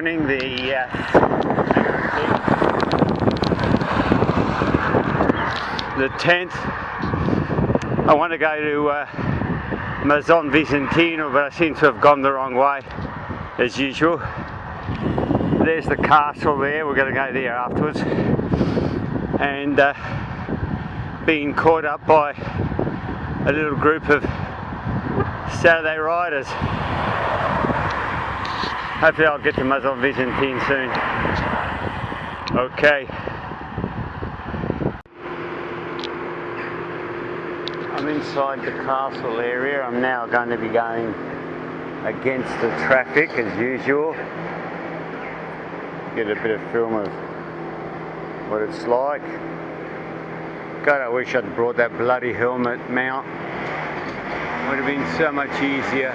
morning. The tent. I want to go to Vicentino, but I seem to have gone the wrong way, as usual. There's the castle there. We're going to go there afterwards. And being caught up by a little group of Saturday riders. Hopefully I'll get to Vicentino soon. Okay. I'm inside the castle area. I'm now going to be going against the traffic as usual. Get a bit of film of what it's like. God, I wish I'd brought that bloody helmet mount. Would have been so much easier.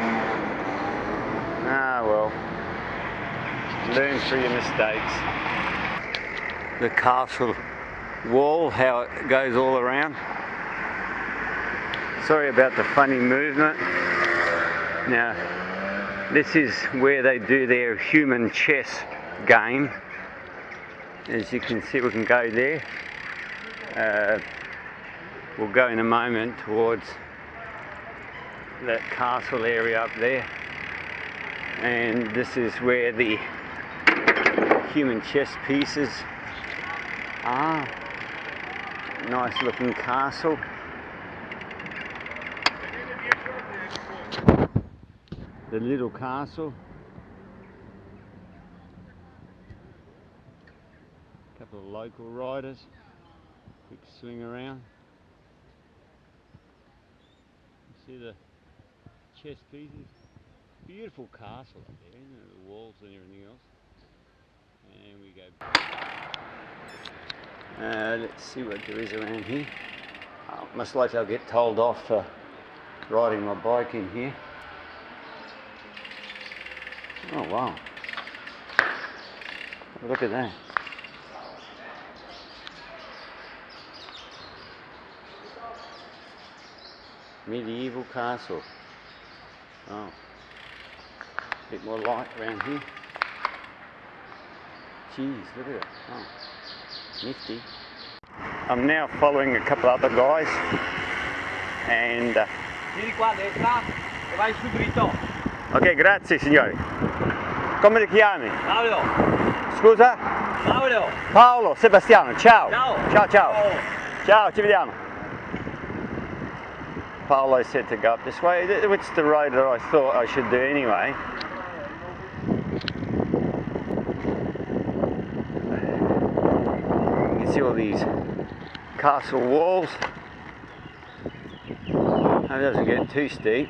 Ah well. Learn through your mistakes. The castle wall, how it goes all around. Sorry about the funny movement. Now, this is where they do their human chess game. As you can see, we can go there. We'll go in a moment towards that castle area up there. And this is where the human chess pieces are. Nice looking castle. The little castle. A couple of local riders. Quick swing around. You see the chess pieces. Beautiful castle up there, isn't it? The walls and everything else. And we go. Let's see what there is around here. Most likely I'll get told off for riding my bike in here. Oh wow. Look at that. Medieval castle. Oh. A bit more light around here. Jeez, look at it. Oh. Nifty. I'm now following a couple other guys and Vieni qua a destra e vai su dritto. ok, grazie signori. Come ti chiami? Paolo. Scusa? Paolo. Paolo, Sebastiano, ciao. Ciao. Ciao, ciao. Oh. Ciao, ci vediamo. Paolo said to go up this way, which is the road that I thought I should do anyway. You can see all these castle walls. Hope it doesn't get too steep.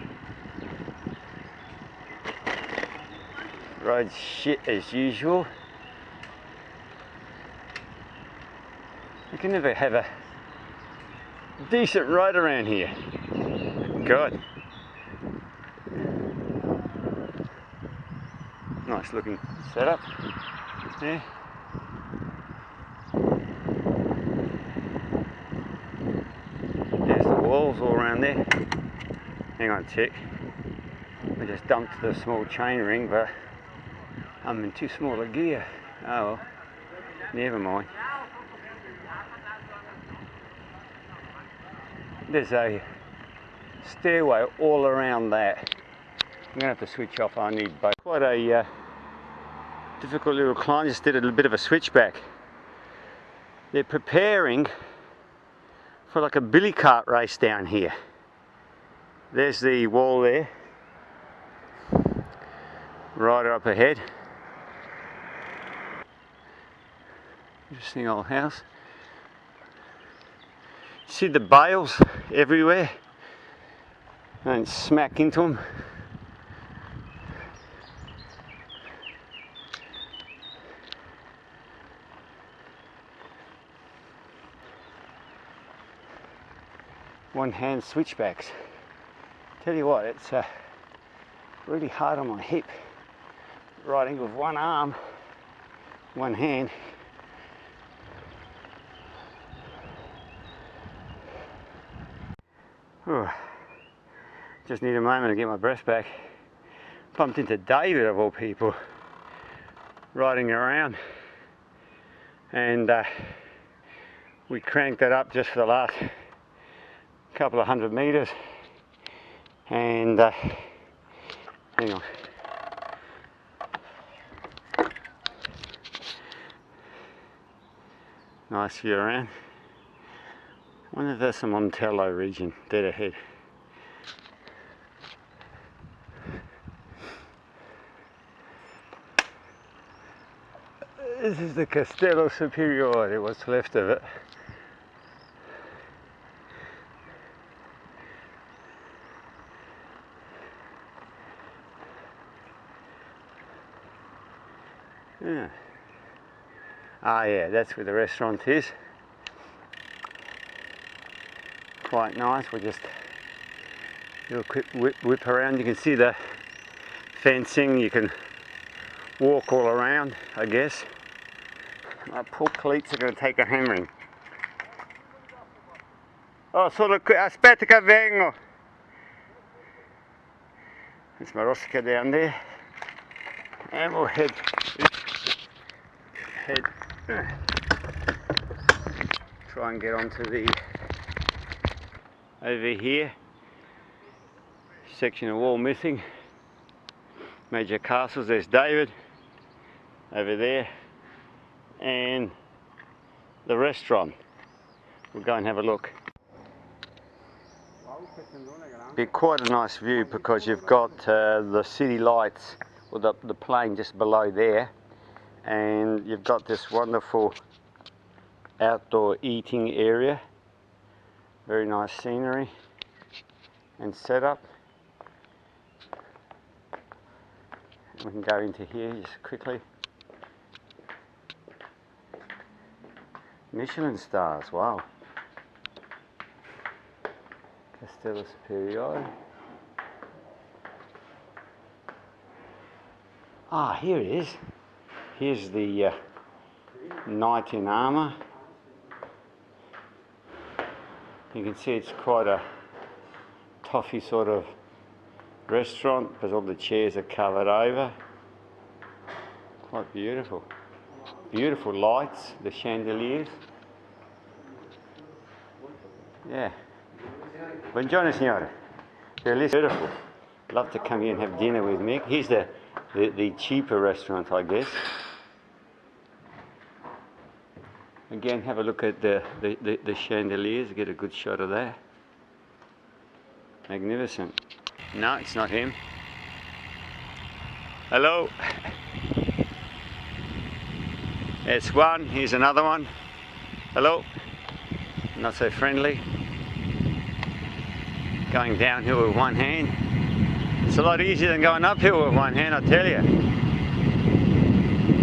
Road's shit as usual. You can never have a decent road around here. God. Nice looking setup. Yeah. There's the walls all around there. Hang on a tick. I just dumped the small chain ring, but I'm in too small a gear. Oh well. Never mind. There's a stairway all around that. I'm going to have to switch off. I need both. Quite a difficult little climb. Just did a little bit of a switchback. They're preparing for like a billy cart race down here. There's the wall there. Right up ahead. Interesting old house. See the bales everywhere? And smack into them. One hand switchbacks. Tell you what, it's really hard on my hip. Riding with one arm, one hand. Whew. Just need a moment to get my breath back. Bumped into David of all people. riding around, and we cranked it up just for the last couple of 100 metres, and hang on. Nice view around. I wonder if there's some Montello region dead ahead. This is the Castello Superiore, what's left of it. Yeah. Ah yeah, that's where the restaurant is. Quite nice. We'll just do a quick whip around. You can see the fencing. You can walk all around, I guess. My poor cleats are going to take a hammering. Oh, solo qui, aspetta che vengo. There's Marostica down there. And we'll head try and get onto the over here section of wall missing. Major castles. There's David over there, and the restaurant. We'll go and have a look. Be quite a nice view because you've got the city lights, or the plain just below there, and you've got this wonderful outdoor eating area. Very nice scenery and setup. We can go into here just quickly. Michelin stars, wow. Castello Superiore. Ah, here it is. Here's the knight in armour. You can see it's quite a toffee sort of restaurant because all the chairs are covered over. Quite beautiful. Beautiful lights, the chandeliers. Yeah. Buongiorno signore. Beautiful. Love to come here and have dinner with me. Here's the cheaper restaurant, I guess. Again, have a look at the chandeliers, get a good shot of that. Magnificent. No, it's not him. Hello. There's one, here's another one. Hello. Not so friendly. Going downhill with one hand. It's a lot easier than going uphill with one hand, I tell you.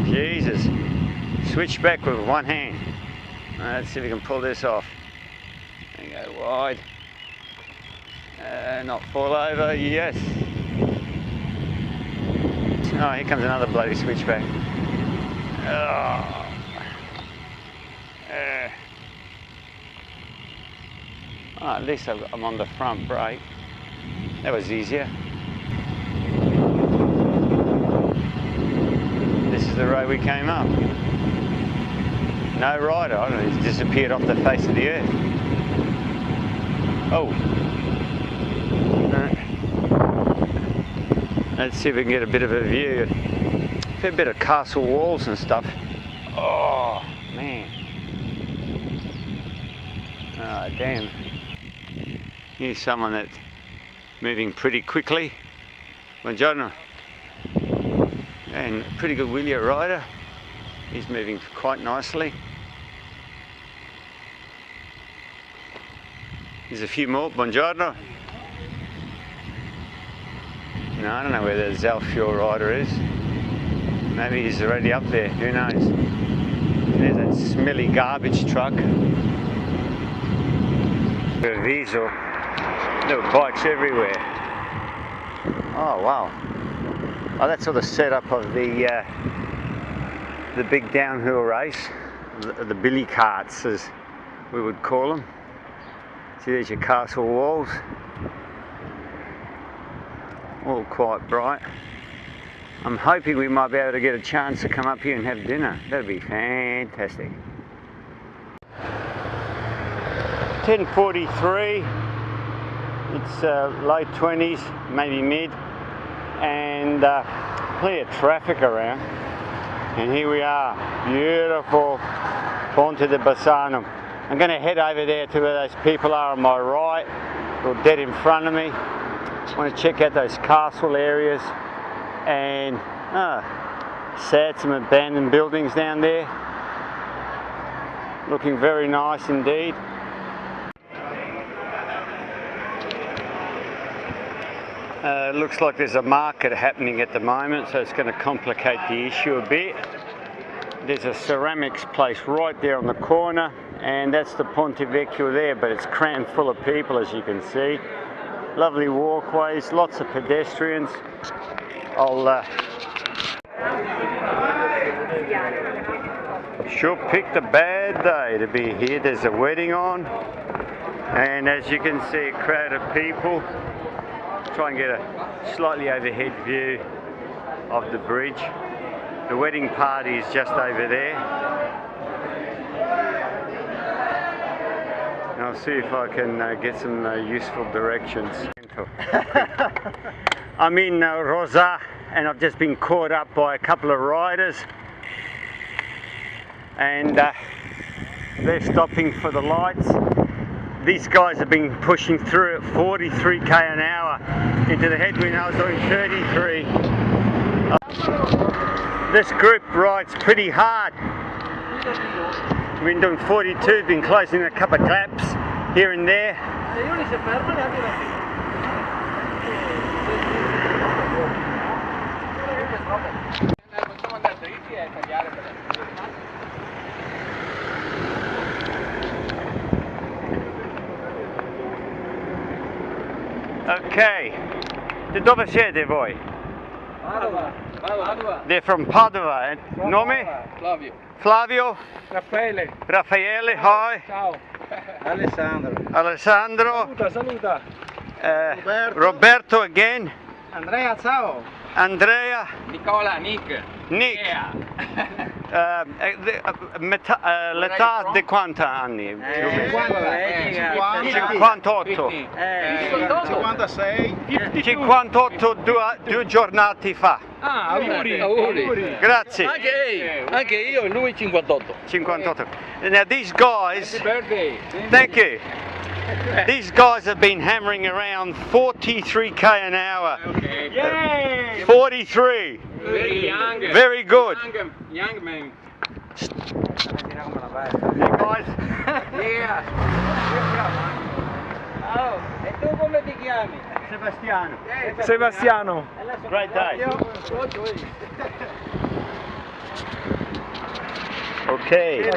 Jesus. Switch back with one hand. Let's see if we can pull this off. And go wide. Not fall over, yes. Oh, here comes another bloody switchback. Oh. Oh, at least I'm on the front brake. That was easier. This is the road we came up. No rider, I don't know, he's disappeared off the face of the earth. Oh. Let's see if we can get a bit of a view. A fair bit of castle walls and stuff. Oh, man. Oh, damn. Here's someone that's moving pretty quickly. Buongiorno. And a pretty good wheelie rider. He's moving quite nicely. There's a few more. Buongiorno. No, I don't know where the Zalfuel rider is. Maybe he's already up there. Who knows? There's that smelly garbage truck. Diesel. Little bikes everywhere. Oh wow. Oh, that's all the setup of the big downhill race, the billy carts as we would call them. See, there's your castle walls, all quite bright. I'm hoping we might be able to get a chance to come up here and have dinner. That'd be fantastic. 10:43. It's low 20s, maybe mid, and plenty of traffic around. And here we are, beautiful Ponte di Bassano. I'm going to head over there to where those people are on my right, or dead in front of me. I want to check out those castle areas, and sad, some abandoned buildings down there. Looking very nice indeed. Looks like there's a market happening at the moment, so it's going to complicate the issue a bit. There's a ceramics place right there on the corner, and that's the Ponte Vecchio there, but it's crammed full of people, as you can see. Lovely walkways, lots of pedestrians. I'll sure picked a bad day to be here. There's a wedding on, and as you can see, a crowd of people. Try and get a slightly overhead view of the bridge. The wedding party is just over there. And I'll see if I can get some useful directions. I'm in Rosà, and I've just been caught up by a couple of riders, and they're stopping for the lights. These guys have been pushing through at 43k an hour into the headwind. I was doing 33. This group rides pretty hard. We've been doing 42, been closing a couple of claps here and there. Ok, di dove siete voi? Padova. Padova. They're from Padova. Nome? Flavio. Flavio? Raffaele. Raffaele, hi. Ciao. Alessandro. Alessandro. Saluta. Roberto again. Andrea, ciao. Andrea. Nicola, Nick. Nick. Yeah. L'età di quanti anni? 58. 56. 58 due giornate fa. Ah, auguri. Grazie. Anche io, lui 58. 58. Now these guys, Happy birthday. thank you. These guys have been hammering around 43k an hour. Okay. Yay! 43. Very young. Very good. Young man. Hey guys. Yeah. Oh, e tu come ti chiami? Sebastiano. Sebastiano. Great day. Okay.